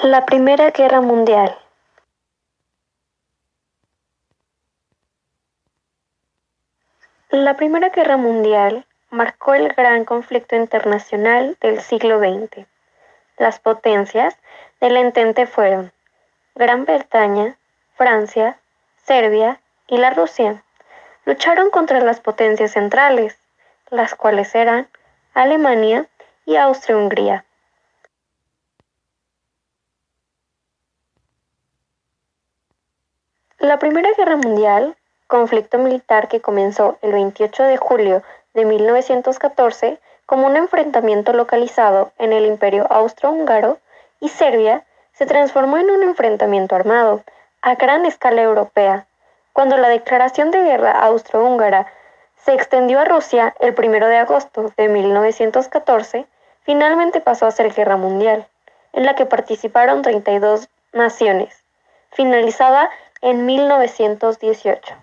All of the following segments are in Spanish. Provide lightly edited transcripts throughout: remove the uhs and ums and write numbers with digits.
La Primera Guerra Mundial. La Primera Guerra Mundial marcó el gran conflicto internacional del siglo XX. Las potencias del entente fueron Gran Bretaña, Francia, Serbia y la Rusia. Lucharon contra las potencias centrales, las cuales eran Alemania y Austria-Hungría. La Primera Guerra Mundial, conflicto militar que comenzó el 28 de julio de 1914 como un enfrentamiento localizado en el Imperio Austrohúngaro y Serbia, se transformó en un enfrentamiento armado a gran escala europea, cuando la declaración de guerra austrohúngara se extendió a Rusia el 1 de agosto de 1914, finalmente pasó a ser guerra mundial, en la que participaron 32 naciones, finalizada en 1918.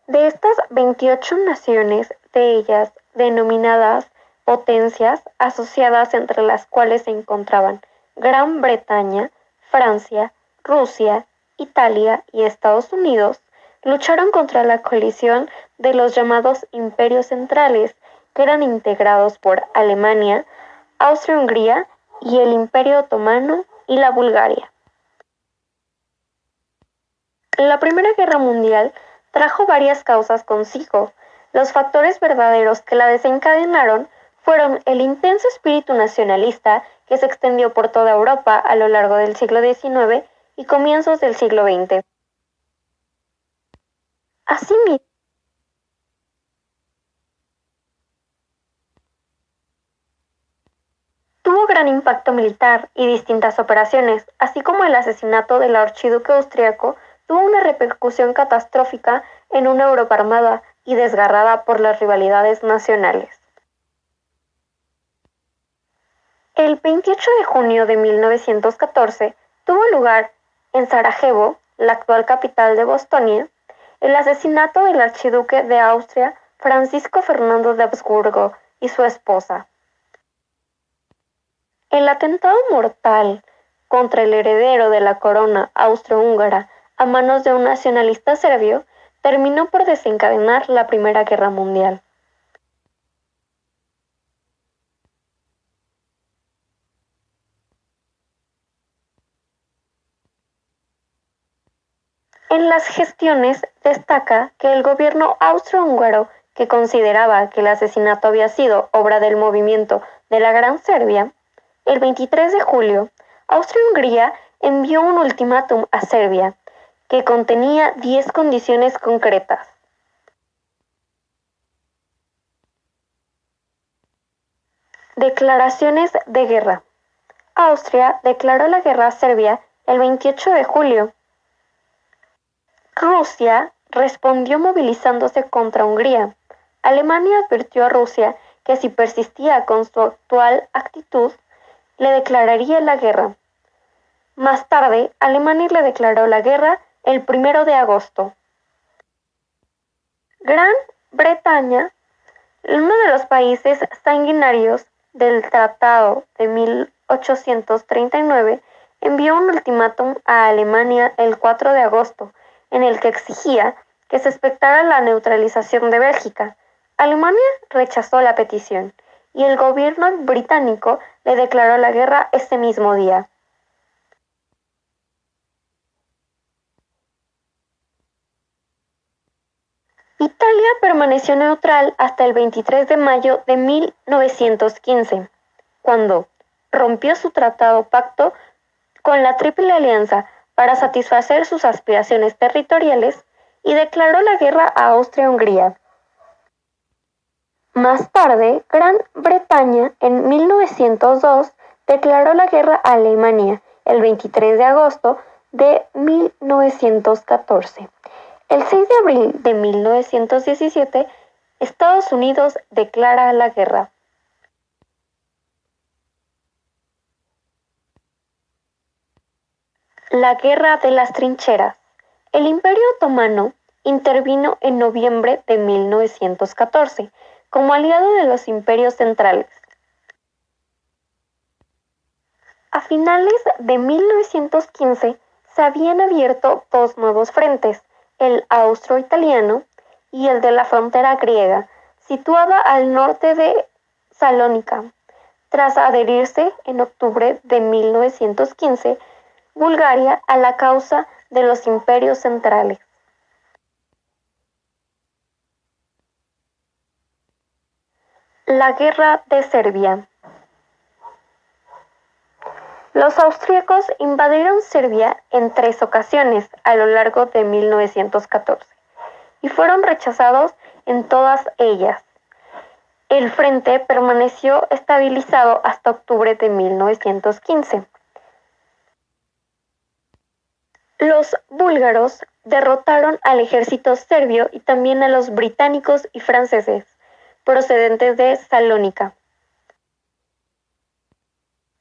De estas 28 naciones, de ellas denominadas potencias asociadas entre las cuales se encontraban Gran Bretaña, Francia, Rusia, Italia y Estados Unidos, lucharon contra la coalición de los llamados imperios centrales, que eran integrados por Alemania, Austria-Hungría y el Imperio Otomano y la Bulgaria. La Primera Guerra Mundial trajo varias causas consigo. Los factores verdaderos que la desencadenaron fueron el intenso espíritu nacionalista que se extendió por toda Europa a lo largo del siglo XIX y comienzos del siglo XX. Asimismo, tuvo gran impacto militar y distintas operaciones, así como el asesinato del archiduque austriaco tuvo una repercusión catastrófica en una Europa armada y desgarrada por las rivalidades nacionales. El 28 de junio de 1914 tuvo lugar en Sarajevo, la actual capital de Bosnia, el asesinato del archiduque de Austria Francisco Fernando de Habsburgo y su esposa. El atentado mortal contra el heredero de la corona austrohúngara a manos de un nacionalista serbio terminó por desencadenar la Primera Guerra Mundial. En las gestiones destaca que el gobierno austrohúngaro, que consideraba que el asesinato había sido obra del movimiento de la Gran Serbia, el 23 de julio, Austria-Hungría envió un ultimátum a Serbia, que contenía 10 condiciones concretas. Declaraciones de guerra. Austria declaró la guerra a Serbia el 28 de julio. Rusia respondió movilizándose contra Hungría. Alemania advirtió a Rusia que si persistía con su actual actitud, le declararía la guerra. Más tarde, Alemania le declaró la guerra el 1 de agosto. Gran Bretaña, uno de los países sanguinarios del Tratado de 1839, envió un ultimátum a Alemania el 4 de agosto, en el que exigía que se expectara la neutralización de Bélgica. Alemania rechazó la petición y el gobierno británico le declaró la guerra ese mismo día. Italia permaneció neutral hasta el 23 de mayo de 1915, cuando rompió su tratado pacto con la Triple Alianza para satisfacer sus aspiraciones territoriales y declaró la guerra a Austria-Hungría. Más tarde, Gran Bretaña, en 1902, declaró la guerra a Alemania el 23 de agosto de 1914. El 6 de abril de 1917, Estados Unidos declara la guerra. La Guerra de las Trincheras. El Imperio Otomano intervino en noviembre de 1914 como aliado de los imperios centrales. A finales de 1915 se habían abierto dos nuevos frentes, el austro-italiano y el de la frontera griega, situada al norte de Salónica. Tras adherirse en octubre de 1915 Bulgaria a la causa de los imperios centrales. La Guerra de Serbia. Los austríacos invadieron Serbia en 3 ocasiones a lo largo de 1914 y fueron rechazados en todas ellas. El frente permaneció estabilizado hasta octubre de 1915. Los búlgaros derrotaron al ejército serbio y también a los británicos y franceses, procedentes de Salónica.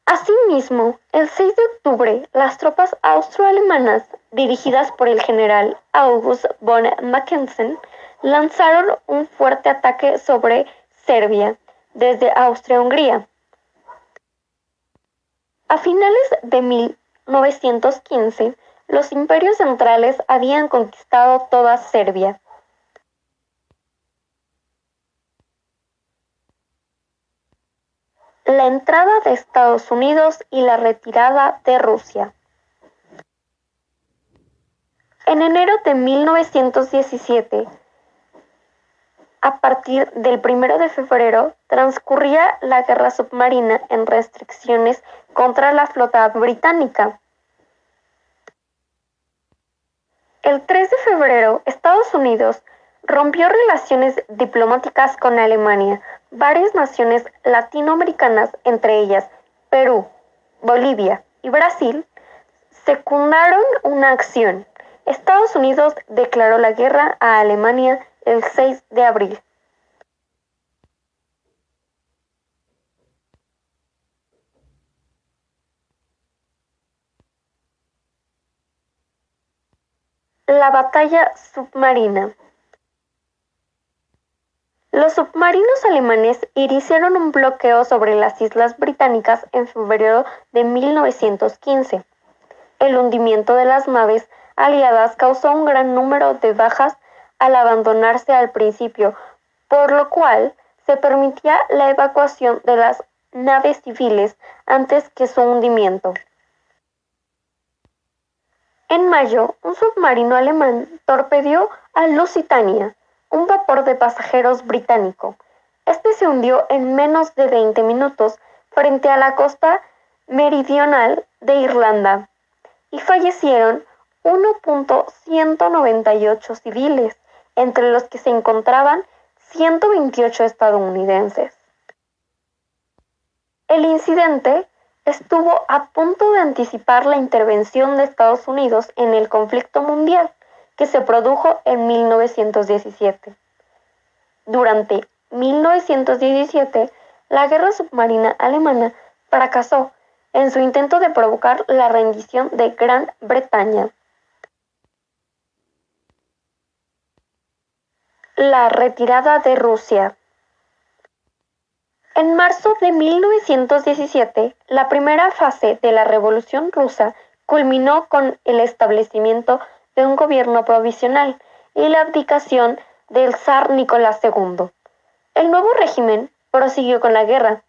Asimismo, el 6 de octubre, las tropas austroalemanas, dirigidas por el general August von Mackensen, lanzaron un fuerte ataque sobre Serbia desde Austria-Hungría. A finales de 1915, los imperios centrales habían conquistado toda Serbia. La entrada de Estados Unidos y la retirada de Rusia. En enero de 1917, a partir del 1 de febrero, transcurría la guerra submarina en restricciones contra la flota británica. El 3 de febrero, Estados Unidos rompió relaciones diplomáticas con Alemania. Varias naciones latinoamericanas, entre ellas Perú, Bolivia y Brasil, secundaron una acción. Estados Unidos declaró la guerra a Alemania el 6 de abril. La batalla submarina. Los submarinos alemanes iniciaron un bloqueo sobre las islas británicas en febrero de 1915. El hundimiento de las naves aliadas causó un gran número de bajas al abandonarse al principio, por lo cual se permitía la evacuación de las naves civiles antes que su hundimiento. En mayo, un submarino alemán torpedeó a Lusitania, un vapor de pasajeros británico. Este se hundió en menos de 20 minutos frente a la costa meridional de Irlanda y fallecieron 1.198 civiles, entre los que se encontraban 128 estadounidenses. El incidente estuvo a punto de anticipar la intervención de Estados Unidos en el conflicto mundial que se produjo en 1917. Durante 1917, la guerra submarina alemana fracasó en su intento de provocar la rendición de Gran Bretaña. La retirada de Rusia. En marzo de 1917, la primera fase de la Revolución Rusa culminó con el establecimiento de un gobierno provisional y la abdicación del zar Nicolás II. El nuevo régimen prosiguió con la guerra.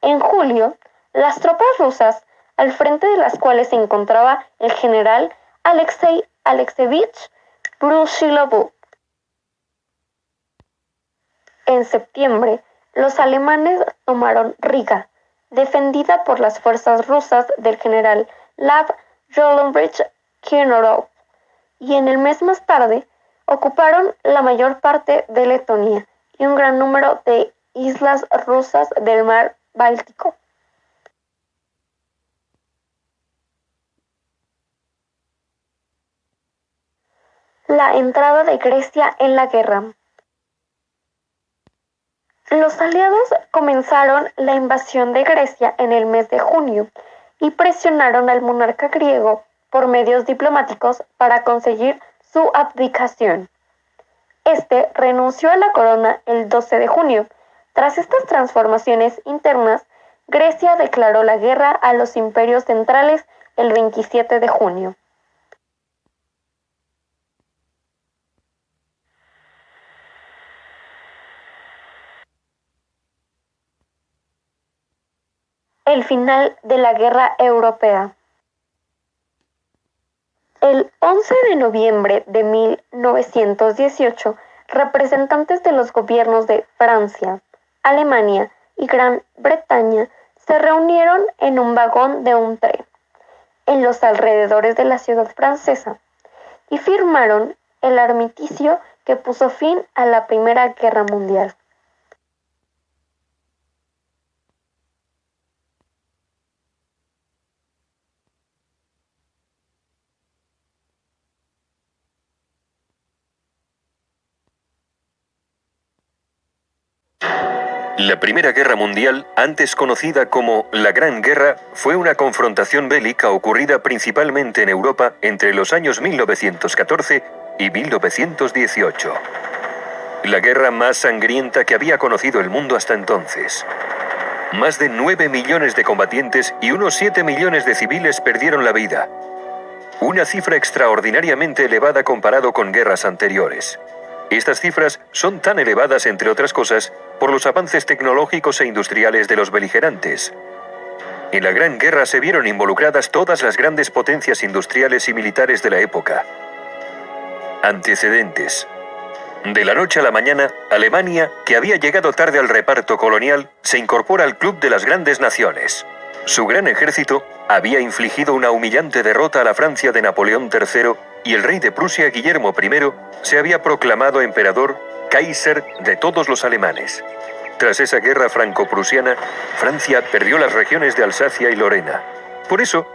En julio, las tropas rusas, al frente de las cuales se encontraba el general Alexei Alexeyevich Brusilov. En septiembre, los alemanes tomaron Riga, defendida por las fuerzas rusas del general Lev Yovovich Kenorov, y en el mes más tarde ocuparon la mayor parte de Letonia y un gran número de islas rusas del mar Báltico. La entrada de Grecia en la guerra. Los aliados comenzaron la invasión de Grecia en el mes de junio y presionaron al monarca griego por medios diplomáticos para conseguir su abdicación. Este renunció a la corona el 12 de junio. Tras estas transformaciones internas, Grecia declaró la guerra a los imperios centrales el 27 de junio. El final de la Guerra Europea. El 11 de noviembre de 1918, representantes de los gobiernos de Francia, Alemania y Gran Bretaña se reunieron en un vagón de un tren en los alrededores de la ciudad francesa y firmaron el armisticio que puso fin a la Primera Guerra Mundial. La Primera Guerra Mundial, antes conocida como la Gran Guerra, fue una confrontación bélica ocurrida principalmente en Europa entre los años 1914 y 1918. La guerra más sangrienta que había conocido el mundo hasta entonces. Más de 9 millones de combatientes y unos 7 millones de civiles perdieron la vida. Una cifra extraordinariamente elevada comparado con guerras anteriores. Estas cifras son tan elevadas, entre otras cosas, por los avances tecnológicos e industriales de los beligerantes. En la Gran Guerra se vieron involucradas todas las grandes potencias industriales y militares de la época. Antecedentes. De la noche a la mañana, Alemania, que había llegado tarde al reparto colonial, se incorpora al Club de las Grandes Naciones. Su gran ejército había infligido una humillante derrota a la Francia de Napoleón III y el rey de Prusia, Guillermo I, se había proclamado emperador, Kaiser de todos los alemanes. Tras esa guerra franco-prusiana, Francia perdió las regiones de Alsacia y Lorena. Por eso,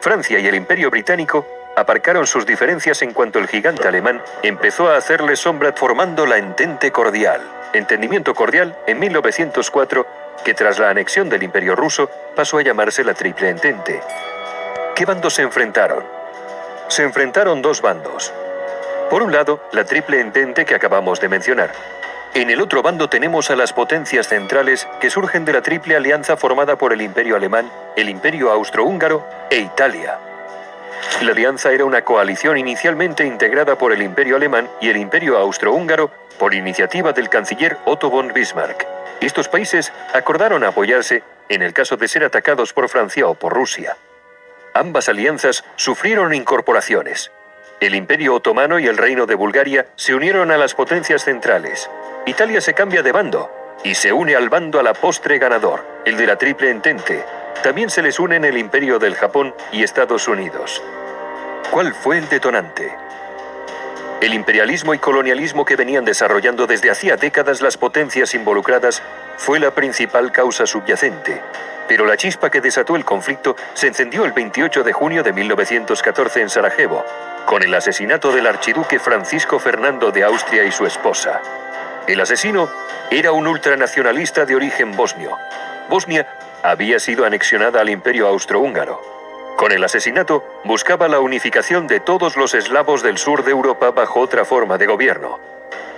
Francia y el Imperio Británico aparcaron sus diferencias en cuanto el gigante alemán empezó a hacerle sombra formando la Entente Cordial, entendimiento cordial en 1904, que tras la anexión del Imperio Ruso pasó a llamarse la Triple Entente. ¿Qué bandos se enfrentaron? Se enfrentaron dos bandos. Por un lado, la Triple Entente que acabamos de mencionar. En el otro bando tenemos a las potencias centrales que surgen de la Triple Alianza formada por el Imperio Alemán, el Imperio Austrohúngaro e Italia. La alianza era una coalición inicialmente integrada por el Imperio Alemán y el Imperio Austrohúngaro por iniciativa del canciller Otto von Bismarck. Estos países acordaron apoyarse en el caso de ser atacados por Francia o por Rusia. Ambas alianzas sufrieron incorporaciones. El Imperio Otomano y el Reino de Bulgaria se unieron a las potencias centrales. Italia se cambia de bando y se une al bando a la postre ganador, el de la Triple Entente. También se les unen el Imperio del Japón y Estados Unidos. ¿Cuál fue el detonante? El imperialismo y colonialismo que venían desarrollando desde hacía décadas las potencias involucradas fue la principal causa subyacente. Pero la chispa que desató el conflicto se encendió el 28 de junio de 1914 en Sarajevo, con el asesinato del archiduque Francisco Fernando de Austria y su esposa. El asesino era un ultranacionalista de origen bosnio. Bosnia había sido anexionada al Imperio Austrohúngaro. Con el asesinato buscaba la unificación de todos los eslavos del sur de Europa bajo otra forma de gobierno,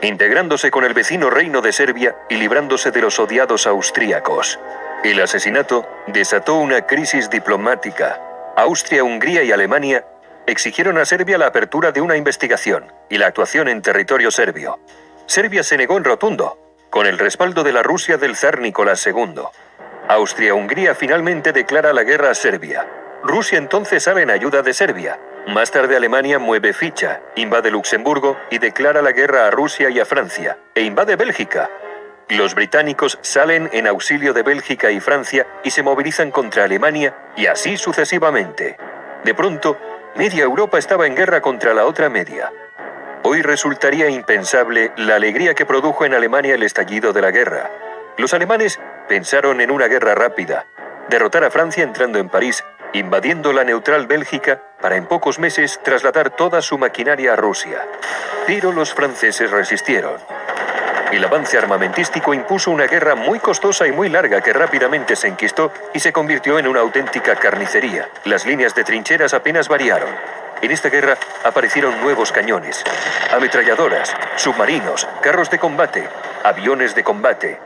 integrándose con el vecino reino de Serbia y librándose de los odiados austríacos. El asesinato desató una crisis diplomática. Austria, Hungría y Alemania exigieron a Serbia la apertura de una investigación y la actuación en territorio serbio. Serbia se negó en rotundo, con el respaldo de la Rusia del zar Nicolás II. Austria-Hungría finalmente declara la guerra a Serbia. Rusia entonces sale en ayuda de Serbia. Más tarde Alemania mueve ficha, invade Luxemburgo y declara la guerra a Rusia y a Francia, e invade Bélgica. Los británicos salen en auxilio de Bélgica y Francia y se movilizan contra Alemania, y así sucesivamente. De pronto, media Europa estaba en guerra contra la otra media. Hoy resultaría impensable la alegría que produjo en Alemania el estallido de la guerra. Los alemanes pensaron en una guerra rápida, derrotar a Francia entrando en París, invadiendo la neutral Bélgica para en pocos meses trasladar toda su maquinaria a Rusia. Pero los franceses resistieron. El avance armamentístico impuso una guerra muy costosa y muy larga que rápidamente se enquistó y se convirtió en una auténtica carnicería. Las líneas de trincheras apenas variaron. En esta guerra aparecieron nuevos cañones, ametralladoras, submarinos, carros de combate, aviones de combate,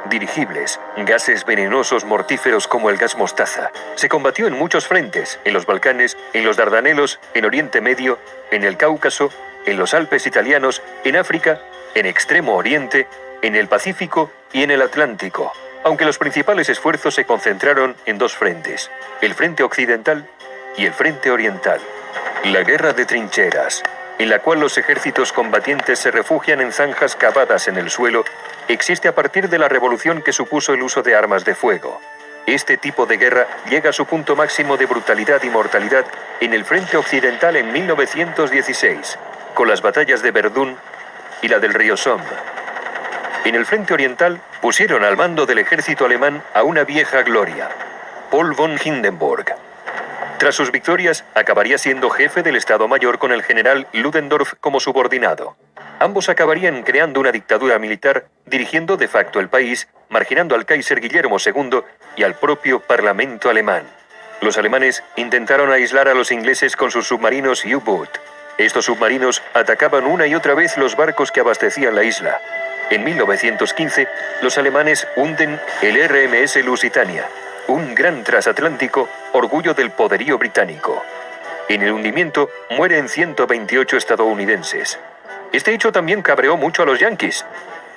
dirigibles, gases venenosos mortíferos como el gas mostaza. Se combatió en muchos frentes, en los Balcanes, en los Dardanelos, en Oriente Medio, en el Cáucaso, en los Alpes italianos, en África, en Extremo Oriente, en el Pacífico y en el Atlántico, aunque los principales esfuerzos se concentraron en dos frentes, el frente occidental y el frente oriental. La guerra de trincheras, en la cual los ejércitos combatientes se refugian en zanjas cavadas en el suelo, existe a partir de la revolución que supuso el uso de armas de fuego. Este tipo de guerra llega a su punto máximo de brutalidad y mortalidad en el frente occidental en 1916, con las batallas de Verdún y la del río Somme. En el frente oriental pusieron al mando del ejército alemán a una vieja gloria, Paul von Hindenburg. Tras sus victorias, acabaría siendo jefe del Estado Mayor con el general Ludendorff como subordinado. Ambos acabarían creando una dictadura militar, dirigiendo de facto el país, marginando al Kaiser Guillermo II y al propio Parlamento alemán. Los alemanes intentaron aislar a los ingleses con sus submarinos U-Boot. Estos submarinos atacaban una y otra vez los barcos que abastecían la isla. En 1915, los alemanes hunden el RMS Lusitania, un gran transatlántico, orgullo del poderío británico. En el hundimiento mueren 128 estadounidenses. Este hecho también cabreó mucho a los yanquis.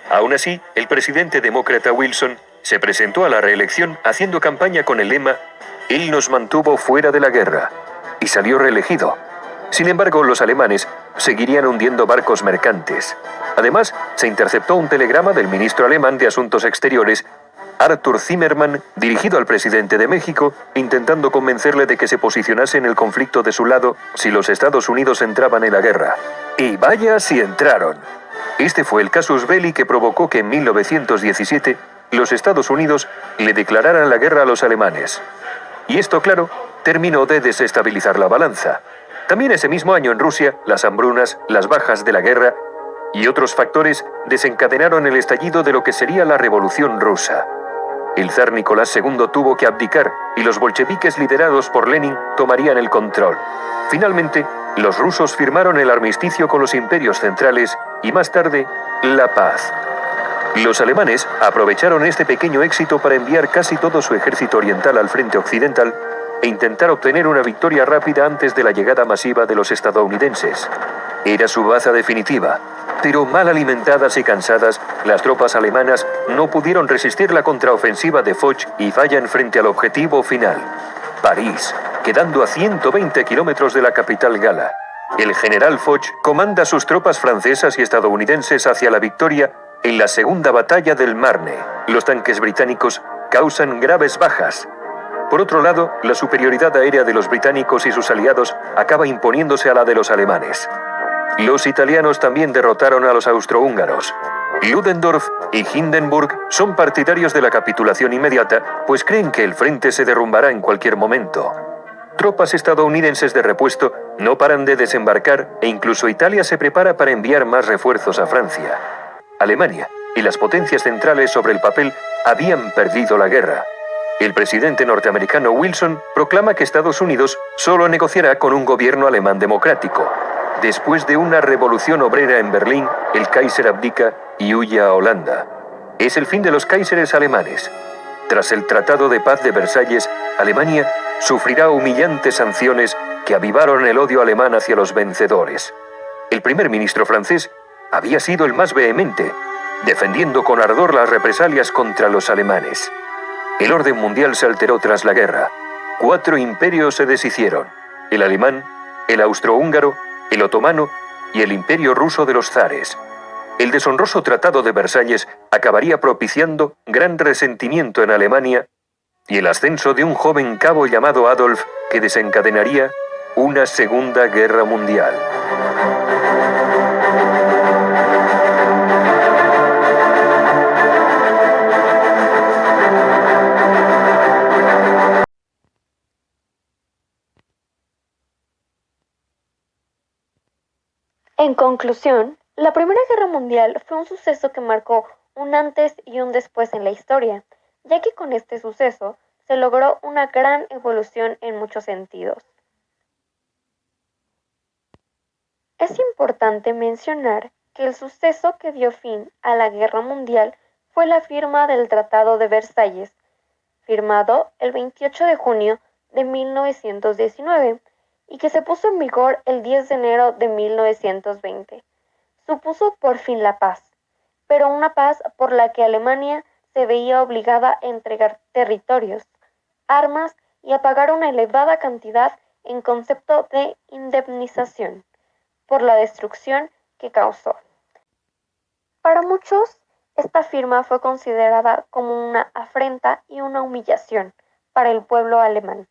Aún así, el presidente demócrata Wilson se presentó a la reelección haciendo campaña con el lema «Él nos mantuvo fuera de la guerra» y salió reelegido. Sin embargo, los alemanes seguirían hundiendo barcos mercantes. Además, se interceptó un telegrama del ministro alemán de Asuntos Exteriores, Arthur Zimmermann, dirigido al presidente de México, intentando convencerle de que se posicionase en el conflicto de su lado si los Estados Unidos entraban en la guerra. Y vaya si entraron. Este fue el casus belli que provocó que en 1917 los Estados Unidos le declararan la guerra a los alemanes. Y esto, claro, terminó de desestabilizar la balanza. También ese mismo año en Rusia, las hambrunas, las bajas de la guerra y otros factores desencadenaron el estallido de lo que sería la Revolución Rusa. El zar Nicolás II tuvo que abdicar y los bolcheviques liderados por Lenin tomarían el control. Finalmente, los rusos firmaron el armisticio con los imperios centrales y más tarde, la paz. Los alemanes aprovecharon este pequeño éxito para enviar casi todo su ejército oriental al frente occidental e intentar obtener una victoria rápida antes de la llegada masiva de los estadounidenses. Era su baza definitiva, pero mal alimentadas y cansadas, las tropas alemanas no pudieron resistir la contraofensiva de Foch y fallan frente al objetivo final, París, quedando a 120 kilómetros de la capital gala. El general Foch comanda sus tropas francesas y estadounidenses hacia la victoria en la segunda batalla del Marne. Los tanques británicos causan graves bajas. Por otro lado, la superioridad aérea de los británicos y sus aliados acaba imponiéndose a la de los alemanes. Los italianos también derrotaron a los austrohúngaros. Ludendorff y Hindenburg son partidarios de la capitulación inmediata, pues creen que el frente se derrumbará en cualquier momento. Tropas estadounidenses de repuesto no paran de desembarcar e incluso Italia se prepara para enviar más refuerzos a Francia. Alemania y las potencias centrales sobre el papel habían perdido la guerra. El presidente norteamericano Wilson proclama que Estados Unidos solo negociará con un gobierno alemán democrático. Después de una revolución obrera en Berlín, el Kaiser abdica y huye a Holanda. Es el fin de los Kaiseres alemanes. Tras el Tratado de Paz de Versalles, Alemania sufrirá humillantes sanciones que avivaron el odio alemán hacia los vencedores. El primer ministro francés había sido el más vehemente, defendiendo con ardor las represalias contra los alemanes. El orden mundial se alteró tras la guerra. 4 imperios se deshicieron: el alemán, el austrohúngaro, el otomano y el imperio ruso de los zares. El deshonroso Tratado de Versalles acabaría propiciando gran resentimiento en Alemania y el ascenso de un joven cabo llamado Adolf que desencadenaría una Segunda Guerra Mundial. En conclusión, la Primera Guerra Mundial fue un suceso que marcó un antes y un después en la historia, ya que con este suceso se logró una gran evolución en muchos sentidos. Es importante mencionar que el suceso que dio fin a la Guerra Mundial fue la firma del Tratado de Versalles, firmado el 28 de junio de 1919 y que se puso en vigor el 10 de enero de 1920. Supuso por fin la paz, pero una paz por la que Alemania se veía obligada a entregar territorios, armas y a pagar una elevada cantidad en concepto de indemnización por la destrucción que causó. Para muchos, esta firma fue considerada como una afrenta y una humillación para el pueblo alemán.